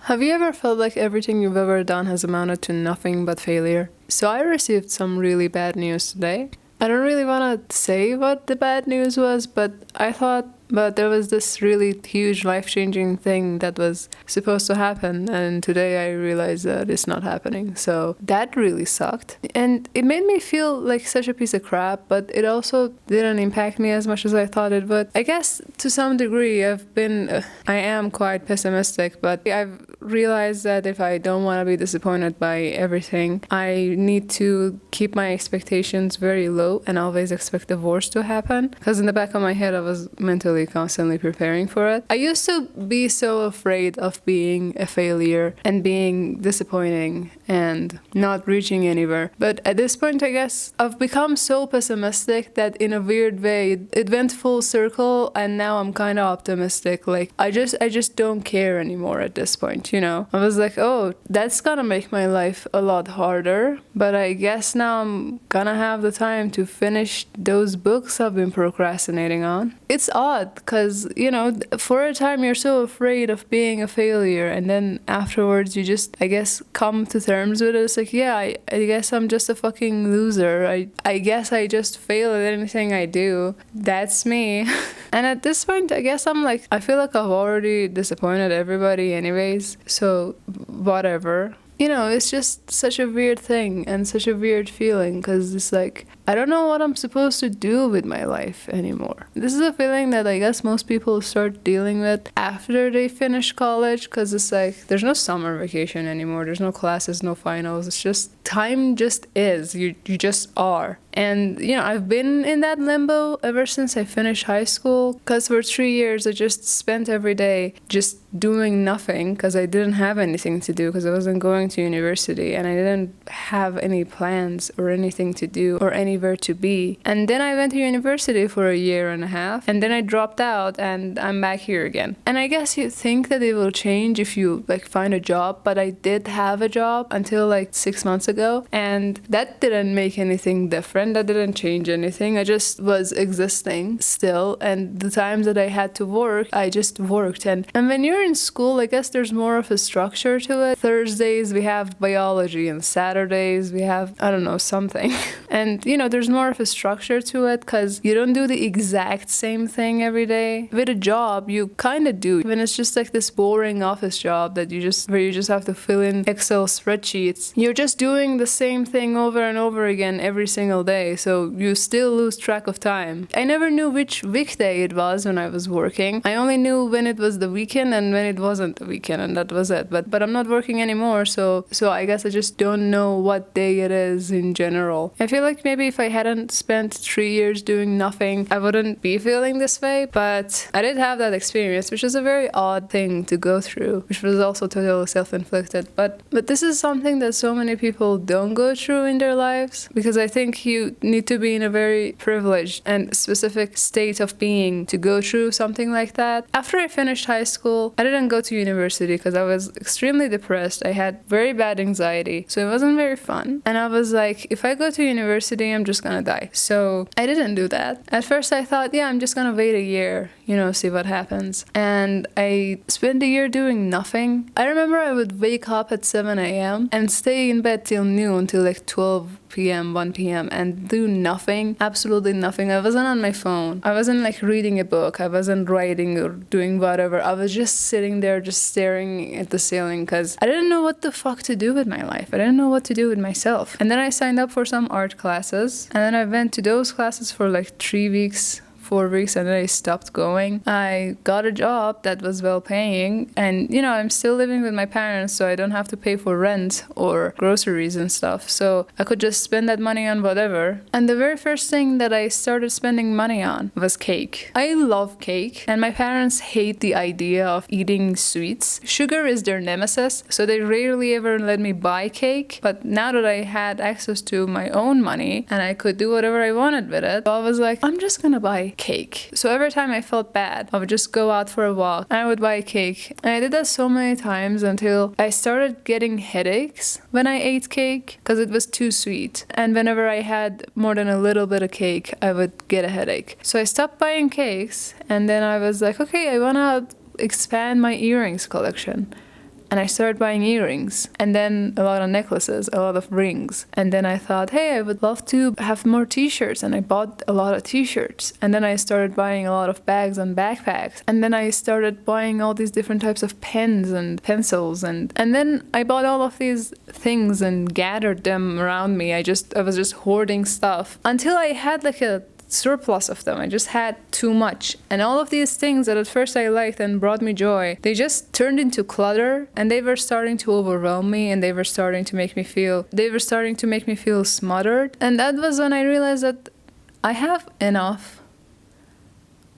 Have you ever felt like everything you've ever done has amounted to nothing but failure? So I received some really bad news today. I don't really want to say what the bad news was, but there was this really huge life-changing thing that was supposed to happen, and today I realized that it's not happening. So that really sucked. And it made me feel like such a piece of crap, but it also didn't impact me as much as I thought it would. I guess to some degree I am quite pessimistic, but I've realized that if I don't want to be disappointed by everything, I need to keep my expectations very low and always expect the worst to happen. Because in the back of my head, I was mentally constantly preparing for it. I used to be so afraid of being a failure and being disappointing and not reaching anywhere. But at this point, I guess I've become so pessimistic that in a weird way, it went full circle, and now I'm kind of optimistic. Like I just don't care anymore at this point, you know? I was like, oh, that's gonna make my life a lot harder, but I guess now I'm gonna have the time to finish those books I've been procrastinating on. It's odd because, you know, for a time you're so afraid of being a failure, and then afterwards you just, I guess, come to terms with it. It's like, yeah, I guess I'm just a fucking loser. I guess I just fail at anything I do. That's me. And at this point, I guess I feel like I've already disappointed everybody anyways, so whatever. You know, it's just such a weird thing and such a weird feeling because it's like, I don't know what I'm supposed to do with my life anymore. This is a feeling that I guess most people start dealing with after they finish college because it's like, there's no summer vacation anymore. There's no classes, no finals. It's just, time just is. You just are. And, you know, I've been in that limbo ever since I finished high school because for 3 years I just spent every day just doing nothing because I didn't have anything to do because I wasn't going to university and I didn't have any plans or anything to do or anywhere to be. And then I went to university for a year and a half and then I dropped out and I'm back here again. And I guess you think that it will change if you like find a job, but I did have a job until like 6 months ago and that didn't make anything different. That didn't change anything. I just was existing still, and the times that I had to work, I just worked. And when you're in school, I guess there's more of a structure to it. Thursdays we have biology and Saturdays we have, I don't know, something. And, you know, there's more of a structure to it because you don't do the exact same thing every day. With a job, you kind of do. When it's just like this boring office job that where you just have to fill in Excel spreadsheets, you're just doing the same thing over and over again every single day. So you still lose track of time. I never knew which weekday it was when I was working. I only knew when it was the weekend and when it wasn't the weekend, and that was it. But I'm not working anymore, so I guess I just don't know what day it is in general. I feel like maybe if I hadn't spent 3 years doing nothing, I wouldn't be feeling this way, but I did have that experience, which is a very odd thing to go through, which was also totally self-inflicted. But this is something that so many people don't go through in their lives, because I think you need to be in a very privileged and specific state of being to go through something like that. After I finished high school, I didn't go to university because I was extremely depressed. I had very bad anxiety, so it wasn't very fun. And I was like, if I go to university, I'm just gonna die. So I didn't do that. At first I thought, yeah, I'm just gonna wait a year, you know, see what happens. And I spent a year doing nothing. I remember I would wake up at 7 a.m. and stay in bed till noon, till like 12 p.m., 1 p.m. and do nothing, absolutely nothing. I wasn't on my phone. I wasn't like reading a book. I wasn't writing or doing whatever. I was just sitting there, just staring at the ceiling because I didn't know what the fuck to do with my life. I didn't know what to do with myself. And then I signed up for some art classes, and then I went to those classes for like 3 weeks, 4 weeks, and then I stopped going. I got a job that was well paying, and you know, I'm still living with my parents, so I don't have to pay for rent or groceries and stuff, so I could just spend that money on whatever. And the very first thing that I started spending money on was cake. I love cake, and my parents hate the idea of eating sweets. Sugar is their nemesis, so they rarely ever let me buy cake. But now that I had access to my own money and I could do whatever I wanted with it, I was like, I'm just gonna buy cake. So every time I felt bad, I would just go out for a walk and I would buy cake. And I did that so many times until I started getting headaches when I ate cake because it was too sweet. And whenever I had more than a little bit of cake, I would get a headache. So I stopped buying cakes, and then I was like, okay, I want to expand my earrings collection. And I started buying earrings, and then a lot of necklaces, a lot of rings. And then I thought, hey, I would love to have more t-shirts, and I bought a lot of t-shirts. And then I started buying a lot of bags and backpacks. And then I started buying all these different types of pens and pencils, and then I bought all of these things and gathered them around me. I was just hoarding stuff until I had like a surplus of them. I just had too much. And all of these things that at first I liked and brought me joy, they just turned into clutter, and they were starting to overwhelm me, and they were starting to make me feel smothered. And that was when I realized that I have enough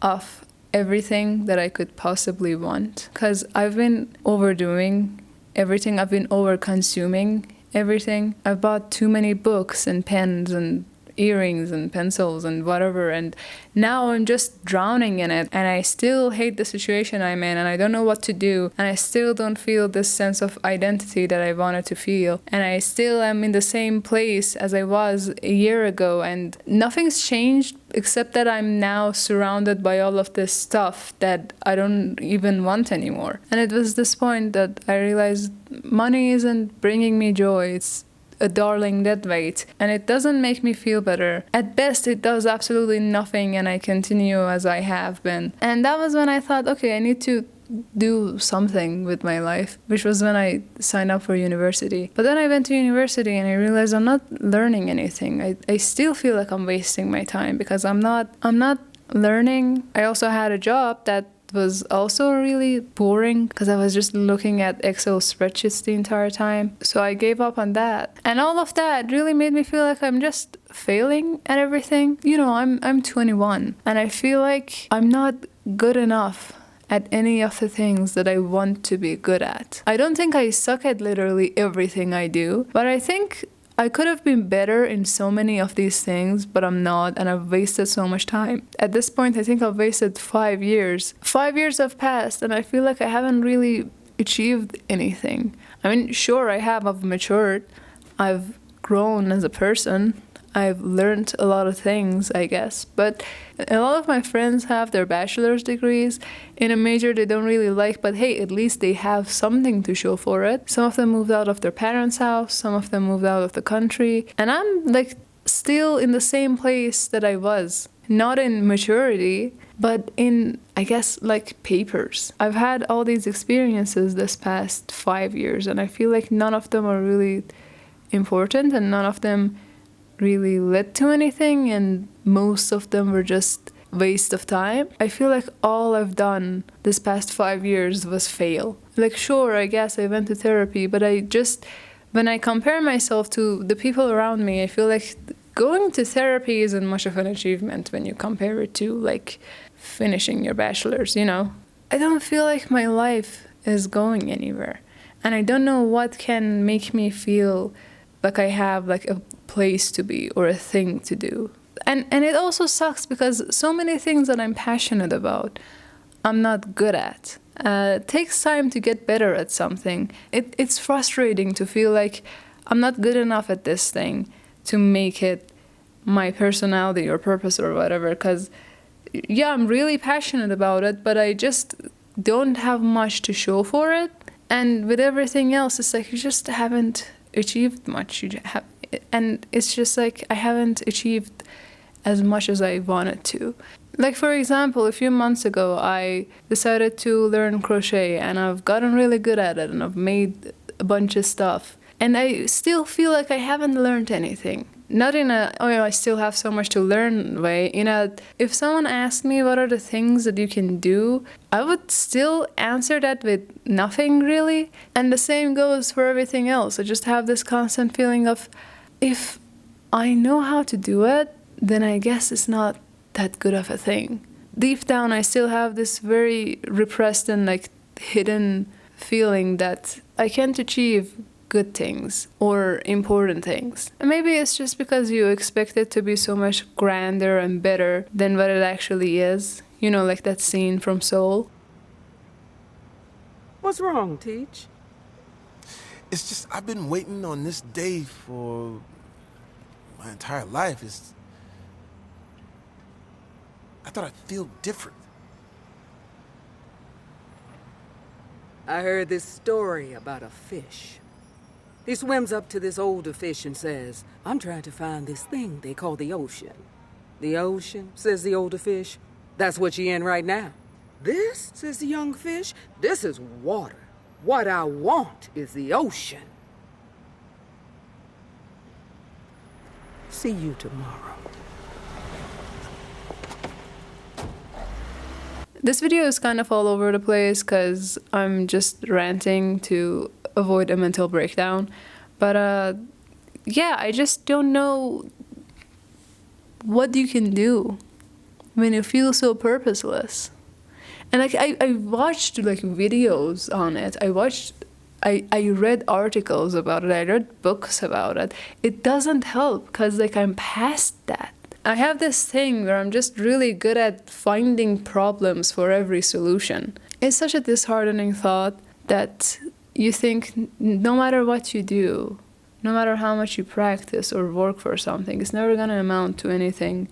of everything that I could possibly want, because I've been overdoing everything. I've been over consuming everything. I've bought too many books and pens and earrings and pencils and whatever, and now I'm just drowning in it, and I still hate the situation I'm in, and I don't know what to do, and I still don't feel this sense of identity that I wanted to feel, and I still am in the same place as I was a year ago, and nothing's changed except that I'm now surrounded by all of this stuff that I don't even want anymore. And it was this point that I realized money isn't bringing me joy. It's a darling dead weight, and it doesn't make me feel better. At best, it does absolutely nothing, and I continue as I have been. And that was when I thought, okay, I need to do something with my life, which was when I signed up for university. But then I went to university and I realized I'm not learning anything. I still feel like I'm wasting my time because I'm not learning. I also had a job that was also really boring because I was just looking at Excel spreadsheets the entire time. So I gave up on that. And all of that really made me feel like I'm just failing at everything. You know, I'm 21 and I feel like I'm not good enough at any of the things that I want to be good at. I don't think I suck at literally everything I do, but I think I could have been better in so many of these things, but I'm not, and I've wasted so much time. At this point, I think I've wasted 5 years. 5 years have passed, and I feel like I haven't really achieved anything. I mean, sure, I have. I've matured. I've grown as a person. I've learned a lot of things, I guess. But a lot of my friends have their bachelor's degrees in a major they don't really like, but hey, at least they have something to show for it. Some of them moved out of their parents' house, some of them moved out of the country, and I'm like still in the same place that I was. Not in maturity, but in, I guess, like papers. I've had all these experiences this past 5 years, and I feel like none of them are really important, and none of them really led to anything, and most of them were just waste of time. I feel like all I've done this past 5 years was fail. Like, sure, I guess I went to therapy, but when I compare myself to the people around me, I feel like going to therapy isn't much of an achievement when you compare it to like finishing your bachelor's, you know. I don't feel like my life is going anywhere, and I don't know what can make me feel like I have like a place to be or a thing to do. And it also sucks because so many things that I'm passionate about, I'm not good at. It takes time to get better at something. It's frustrating to feel like I'm not good enough at this thing to make it my personality or purpose or whatever, because yeah, I'm really passionate about it, but I just don't have much to show for it. And with everything else, it's like you just haven't achieved much. And it's just like I haven't achieved as much as I wanted to. Like, for example, a few months ago, I decided to learn crochet, and I've gotten really good at it, and I've made a bunch of stuff. And I still feel like I haven't learned anything. Not in a, oh yeah, I still have so much to learn way. In a, if someone asked me what are the things that you can do, I would still answer that with nothing really. And the same goes for everything else. I just have this constant feeling of, if I know how to do it, then I guess it's not that good of a thing. Deep down, I still have this very repressed and like hidden feeling that I can't achieve good things or important things. And maybe it's just because you expect it to be so much grander and better than what it actually is. You know, like that scene from Soul. What's wrong, Teach? It's just I've been waiting on this day for my entire life. I thought I'd feel different. I heard this story about a fish. He swims up to this older fish and says, I'm trying to find this thing they call the ocean. The ocean, says the older fish, that's what you're in right now. This, says the young fish, this is water. What I want is the ocean. See you tomorrow. This video is kind of all over the place because I'm just ranting to avoid a mental breakdown. But yeah, I just don't know what you can do when you feel so purposeless. And like I watched like videos on it. I read articles about it. I read books about it. It doesn't help because like I'm past that. I have this thing where I'm just really good at finding problems for every solution. It's such a disheartening thought that you think no matter what you do, no matter how much you practice or work for something, it's never gonna amount to anything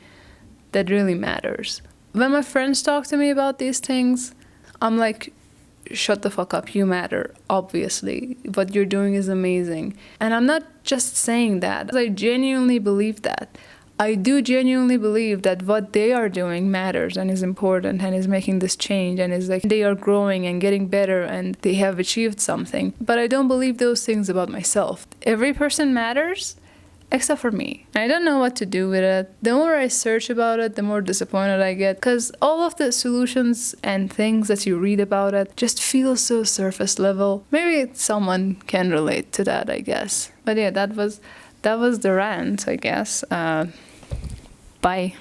that really matters. When my friends talk to me about these things, I'm like, shut the fuck up, you matter, obviously. What you're doing is amazing. And I'm not just saying that, I genuinely believe that. I do genuinely believe that what they are doing matters and is important and is making this change and is like they are growing and getting better and they have achieved something. But I don't believe those things about myself. Every person matters except for me. I don't know what to do with it. The more I search about it, the more disappointed I get because all of the solutions and things that you read about it just feel so surface level. Maybe someone can relate to that, I guess. But yeah, that was the rant, I guess. Bye.